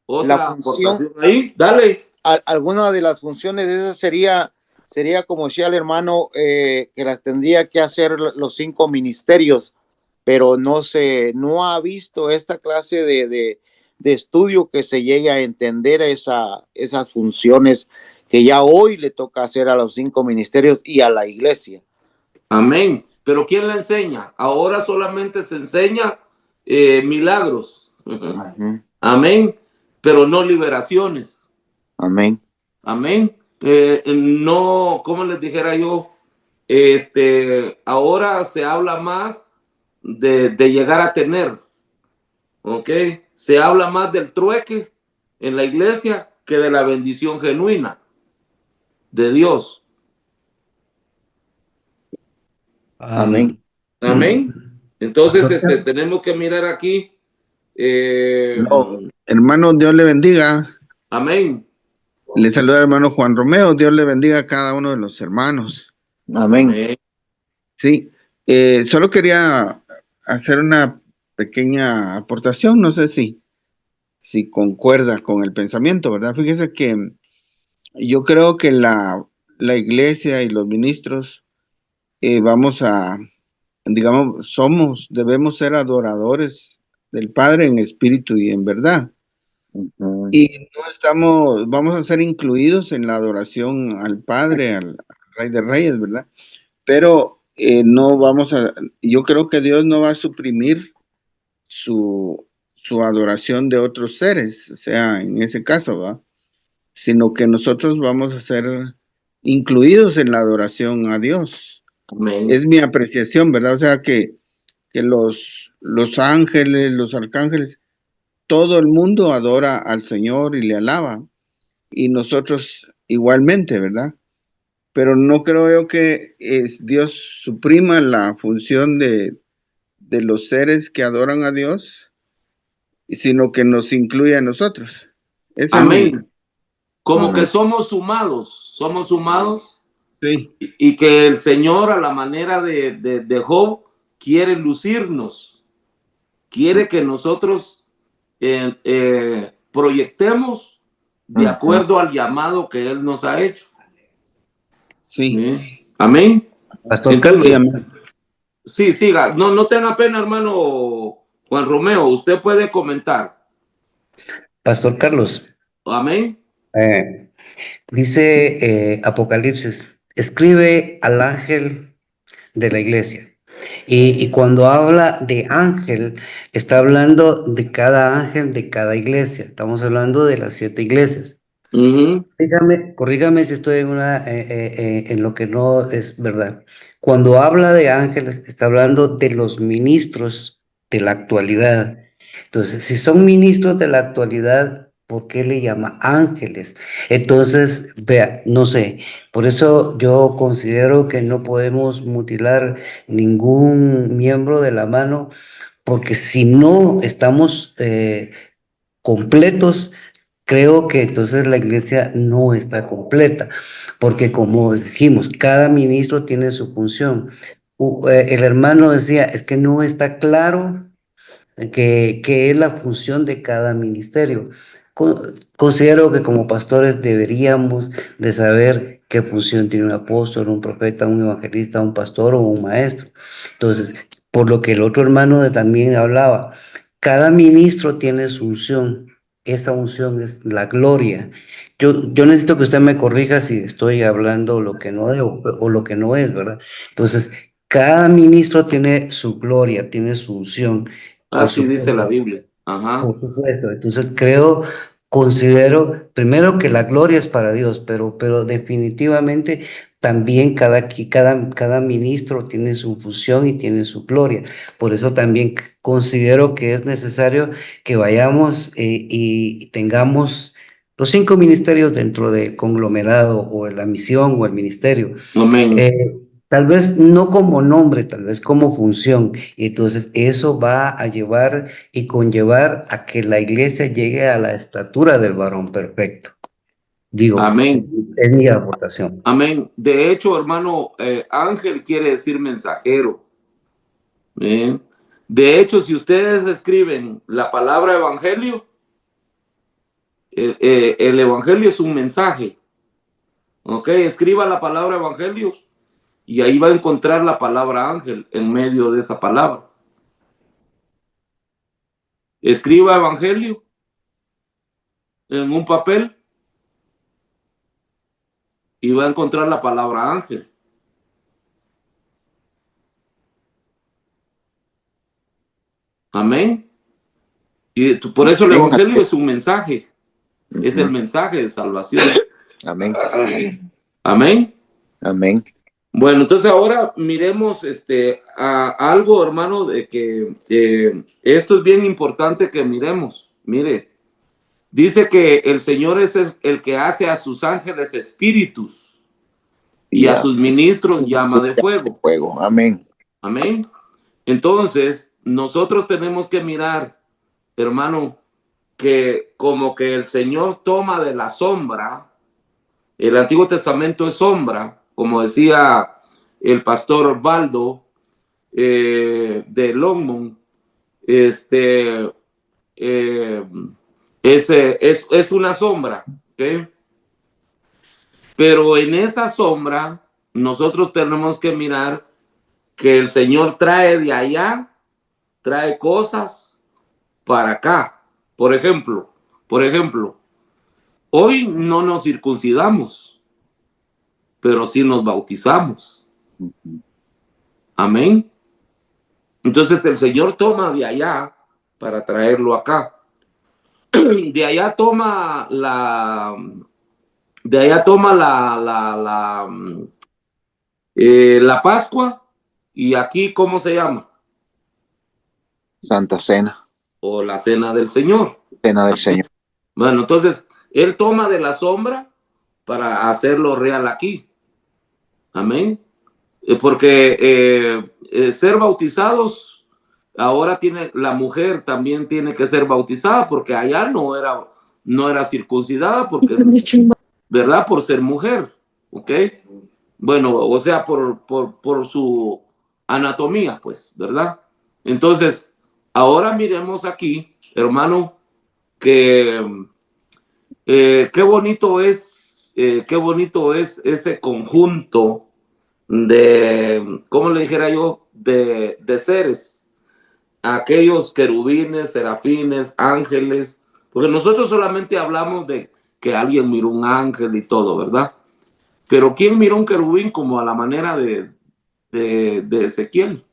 otra función ahí. Dale. Alguna de las funciones de esas sería como decía el hermano, que las tendría que hacer los 5 ministerios, pero no ha visto esta clase de estudio que se llegue a entender esas funciones que ya hoy le toca hacer a los 5 ministerios y a la iglesia. Amén. Pero ¿quién la enseña? Ahora solamente se enseña milagros. Amén. Pero no liberaciones. Amén. Amén. No, como les dijera yo, ahora se habla más de llegar a tener. ¿Ok? Se habla más del trueque en la iglesia que de la bendición genuina de Dios. Amén. Amén. Entonces, tenemos que mirar aquí. Hermano, Dios le bendiga. Amén. Le saluda el hermano Juan Romeo. Dios le bendiga a cada uno de los hermanos. Amén. Amén. Sí, solo quería hacer una pequeña aportación, no sé si concuerda con el pensamiento, ¿verdad? Fíjese que yo creo que la iglesia y los ministros debemos ser adoradores del Padre en espíritu y en verdad. Y vamos a ser incluidos en la adoración al Padre, al Rey de Reyes, ¿verdad? Pero yo creo que Dios no va a suprimir su adoración de otros seres, o sea, en ese caso, ¿va? sino que nosotros vamos a ser incluidos en la adoración a Dios. Amén. Es mi apreciación, ¿verdad? O sea, que los ángeles, los arcángeles, todo el mundo adora al Señor y le alaba, y nosotros igualmente, ¿verdad? Pero no creo yo que Dios suprima la función de los seres que adoran a Dios, sino que nos incluye a nosotros. Esa Amén. es Como que somos sumados sí. y que el Señor, a la manera de Job, quiere lucirnos, quiere que nosotros proyectemos de acuerdo al llamado que Él nos ha hecho. Sí. Amén. Pastor Entonces, Carlos. sí, siga. No tenga pena, hermano Juan Romeo. Usted puede comentar. Pastor Carlos. Amén. Dice Apocalipsis, escribe al ángel de la iglesia. Y cuando habla de ángel, está hablando de cada ángel de cada iglesia. Estamos hablando de las 7 iglesias. Corrígame si estoy en lo que no es verdad. Cuando habla de ángeles, está hablando de los ministros de la actualidad. Entonces, si son ministros de la actualidad, ¿por qué le llama ángeles? Entonces, vea, no sé, por eso yo considero que no podemos mutilar ningún miembro de la mano, porque si no estamos completos, creo que entonces la iglesia no está completa, porque como dijimos, cada ministro tiene su función. El hermano decía, es que no está claro que es la función de cada ministerio. Considero que como pastores deberíamos de saber qué función tiene un apóstol, un profeta, un evangelista, un pastor o un maestro. Entonces, por lo que el otro hermano también hablaba, cada ministro tiene su unción. Esa unción es la gloria. Yo necesito que usted me corrija si estoy hablando lo que no debo o lo que no es, ¿verdad? Entonces, cada ministro tiene su gloria, tiene su unción. Así dice la Biblia. Ajá. Por supuesto. Entonces considero, primero que la gloria es para Dios, pero definitivamente también cada ministro tiene su función y tiene su gloria. Por eso también considero que es necesario que vayamos y tengamos los 5 ministerios dentro del conglomerado o la misión o el ministerio. Amén. Tal vez no como nombre, tal vez como función. Y entonces eso va a llevar y conllevar a que la iglesia llegue a la estatura del varón perfecto. Digo, amén. Es mi aportación. Amén. De hecho, hermano, ángel quiere decir mensajero. De hecho, si ustedes escriben la palabra evangelio, el evangelio es un mensaje. ¿Ok? Escriba la palabra evangelio y ahí va a encontrar la palabra ángel en medio de esa palabra. Escriba evangelio en un papel y va a encontrar la palabra ángel. Amén. Y por eso el evangelio es un mensaje. Es el mensaje de salvación. Amén. Amén. Amén. Bueno, entonces ahora miremos a algo, hermano, de que esto es bien importante que miremos. Mire, dice que el Señor es el que hace a sus ángeles espíritus y a sus ministros llama de fuego. Amén. Amén. Entonces, nosotros tenemos que mirar, hermano, que como que el Señor toma de la sombra. El Antiguo Testamento es sombra, como decía el pastor Baldo de Longmont. Es una sombra, ¿okay? Pero en esa sombra nosotros tenemos que mirar que el Señor trae de allá, trae cosas para acá. Por ejemplo, hoy no nos circuncidamos, pero sí nos bautizamos. Amén. Entonces el Señor toma de allá para traerlo acá. De allá toma De allá toma la Pascua, y aquí, ¿cómo se llama? Santa Cena, O la Cena del Señor. Cena del Señor. Bueno, entonces, él toma de la sombra para hacerlo real aquí. Amén. Porque ser bautizados, ahora tiene la mujer también tiene que ser bautizada, porque allá no era circuncidada, porque, ¿verdad? Por ser mujer, ¿ok? Bueno, o sea, por su anatomía, pues, ¿verdad? Entonces, ahora miremos aquí, hermano, que qué bonito es ese conjunto de, ¿cómo le dijera yo? De seres, aquellos querubines, serafines, ángeles, porque nosotros solamente hablamos de que alguien miró un ángel y todo, ¿verdad? Pero ¿quién miró un querubín como a la manera de Ezequiel?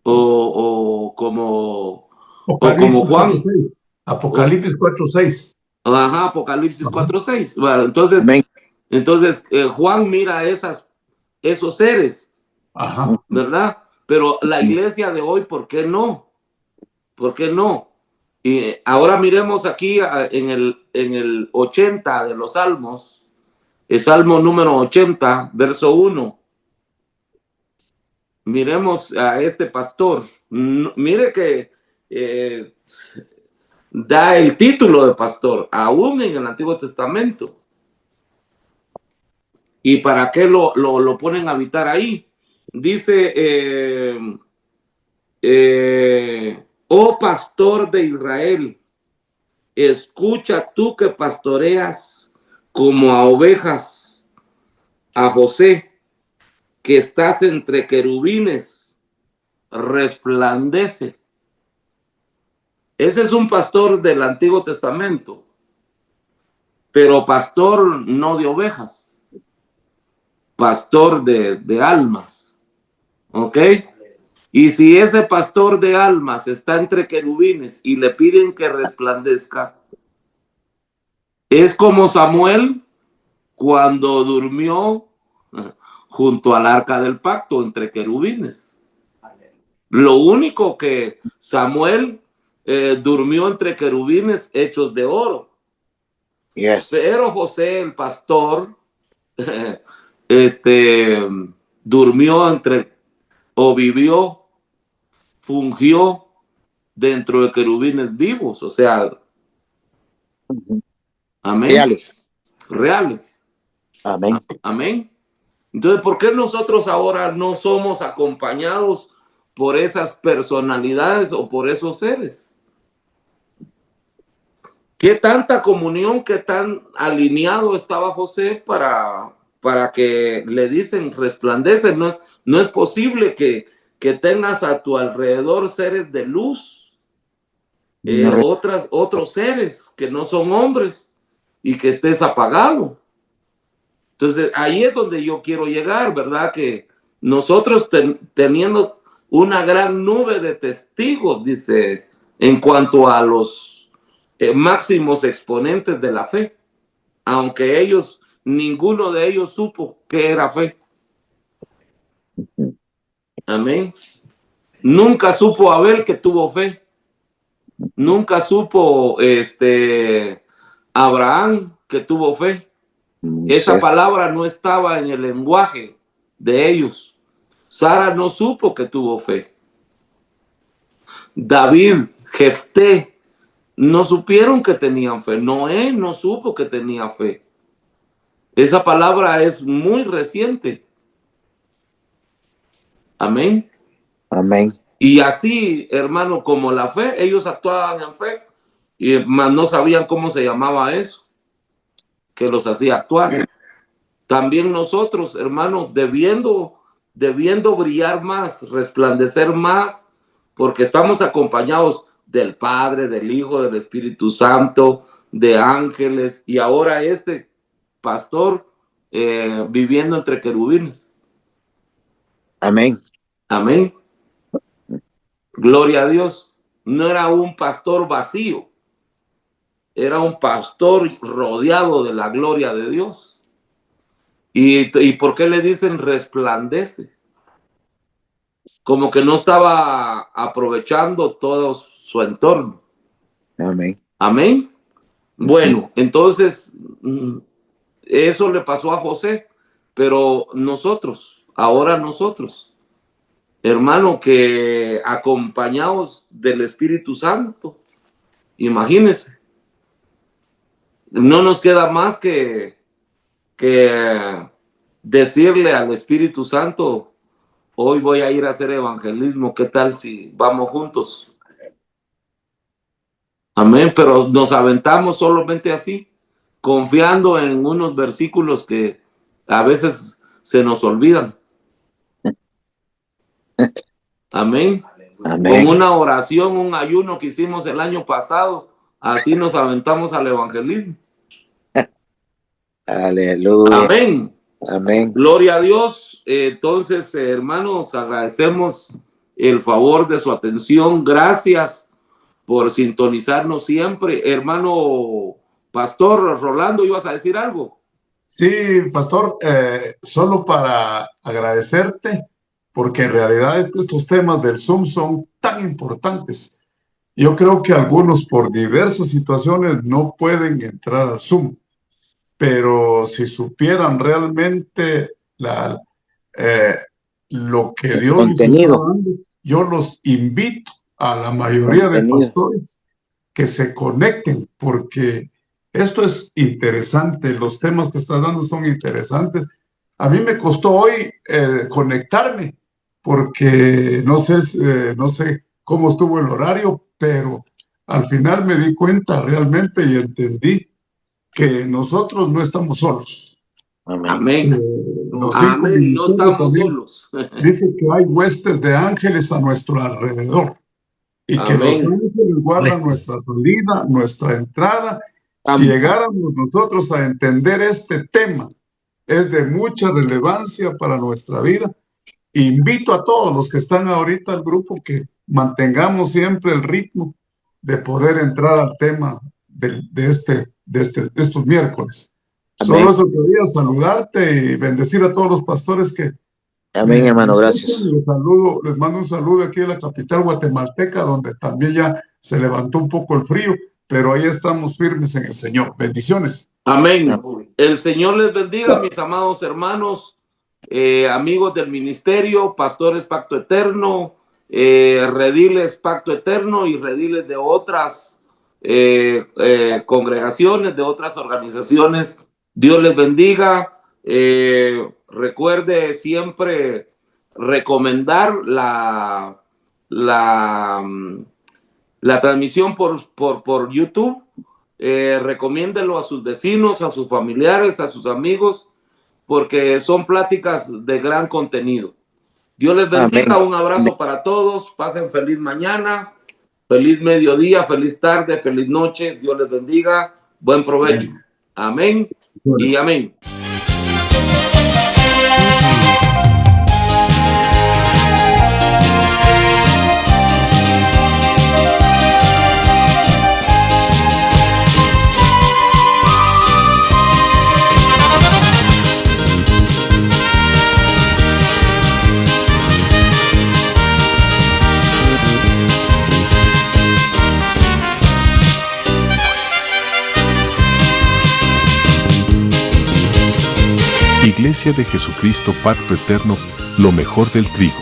O como Apocalipsis Juan. 4:6. Apocalipsis 4:6. Ajá, Apocalipsis 4:6. Bueno, entonces Juan mira esos seres, Ajá. ¿verdad? Pero la iglesia de hoy, ¿por qué no? ¿Por qué no? Y ahora miremos aquí en el 80 de los Salmos, el Salmo número 80, verso 1. Miremos a este pastor. Mire que da el título de pastor, aún en el Antiguo Testamento. ¿Y para qué lo ponen a habitar ahí? Dice, oh pastor de Israel, escucha tú que pastoreas como a ovejas a José, que estás entre querubines, resplandece. Ese es un pastor del Antiguo Testamento, pero pastor no de ovejas, pastor de almas, ¿ok? Y si ese pastor de almas está entre querubines y le piden que resplandezca, es como Samuel cuando durmió junto al arca del pacto entre querubines. Lo único que Samuel durmió entre querubines hechos de oro. Yes. Pero José, el pastor, durmió fungió dentro de querubines vivos, o sea, amén. Reales. Amén. Amén. Entonces, ¿por qué nosotros ahora no somos acompañados por esas personalidades o por esos seres? ¿Qué tanta comunión, qué tan alineado estaba José para que le dicen resplandece? No es posible que tengas a tu alrededor seres de luz, otros seres que no son hombres, y que estés apagado. Entonces, ahí es donde yo quiero llegar, ¿verdad? Que nosotros teniendo una gran nube de testigos, dice, en cuanto a los máximos exponentes de la fe, aunque ninguno de ellos supo qué era fe. Amén. Nunca supo Abel que tuvo fe. Nunca supo Abraham que tuvo fe. Esa palabra no estaba en el lenguaje de ellos. Sara no supo que tuvo fe. David, Jefté, no supieron que tenían fe. Noé no supo que tenía fe. Esa palabra es muy reciente. Amén. Amén. Y así, hermano, como la fe, ellos actuaban en fe, mas no sabían cómo se llamaba eso, que los hacía actuar. También nosotros, hermano, debiendo brillar más, resplandecer más, porque estamos acompañados del Padre, del Hijo, del Espíritu Santo, de ángeles, y ahora este pastor viviendo entre querubines. Amén. Amén. Gloria a Dios. No era un pastor vacío. era un pastor rodeado de la gloria de Dios. ¿Y por qué le dicen resplandece? Como que no estaba aprovechando todo su entorno. Amén. Amén. Bueno, entonces eso le pasó a José, pero ahora nosotros, hermano, que acompañados del Espíritu Santo, imagínense, no nos queda más que decirle al Espíritu Santo: hoy voy a ir a hacer evangelismo, ¿qué tal si vamos juntos? Amén, pero nos aventamos solamente así, confiando en unos versículos que a veces se nos olvidan. Amén. Amén. Con una oración, un ayuno que hicimos el año pasado, así nos aventamos al evangelismo. Aleluya. Amén. Amén. Gloria a Dios. Entonces, hermanos, agradecemos el favor de su atención. Gracias por sintonizarnos siempre. Hermano Pastor Rolando, ¿ibas a decir algo? Sí, pastor, solo para agradecerte, porque en realidad estos temas del Zoom son tan importantes. Yo creo que algunos por diversas situaciones no pueden entrar al Zoom, pero si supieran realmente lo que El Dios nos está contenido. dando, yo los invito a la mayoría de Contenido. pastores que se conecten, porque esto es interesante, los temas que estás dando son interesantes. A mí me costó hoy conectarme, porque no sé cómo estuvo el horario, pero al final me di cuenta realmente y entendí que nosotros no estamos solos. Amén. Amén. Los 5 Amén. No ministerios estamos también solos. dice que hay huestes de ángeles a nuestro alrededor y que los Amén. ángeles guardan nuestra salida, nuestra entrada. Si llegáramos nosotros a entender este tema, es de mucha relevancia para nuestra vida. Invito a todos los que están ahorita al grupo que mantengamos siempre el ritmo de poder entrar al tema de estos miércoles. Amén. Solo eso quería saludarte y bendecir a todos los pastores que Amén, hermano, gracias. les mando un saludo aquí a la capital guatemalteca, donde también ya se levantó un poco el frío, pero ahí estamos firmes en el Señor. Bendiciones. Amén. El Señor les bendiga, mis amados hermanos, amigos del ministerio, pastores Pacto Eterno, rediles Pacto Eterno y rediles de otras congregaciones, de otras organizaciones. Dios les bendiga. Recuerde siempre recomendar la transmisión por YouTube. Recomiéndelo a sus vecinos, a sus familiares, a sus amigos, porque son pláticas de gran contenido. Dios les bendiga. Amén. Un abrazo para todos. Pasen feliz mañana, feliz mediodía, feliz tarde, feliz noche. Dios les bendiga. Buen provecho. Amén y amén. Iglesia de Jesucristo Pacto Eterno, lo mejor del trigo.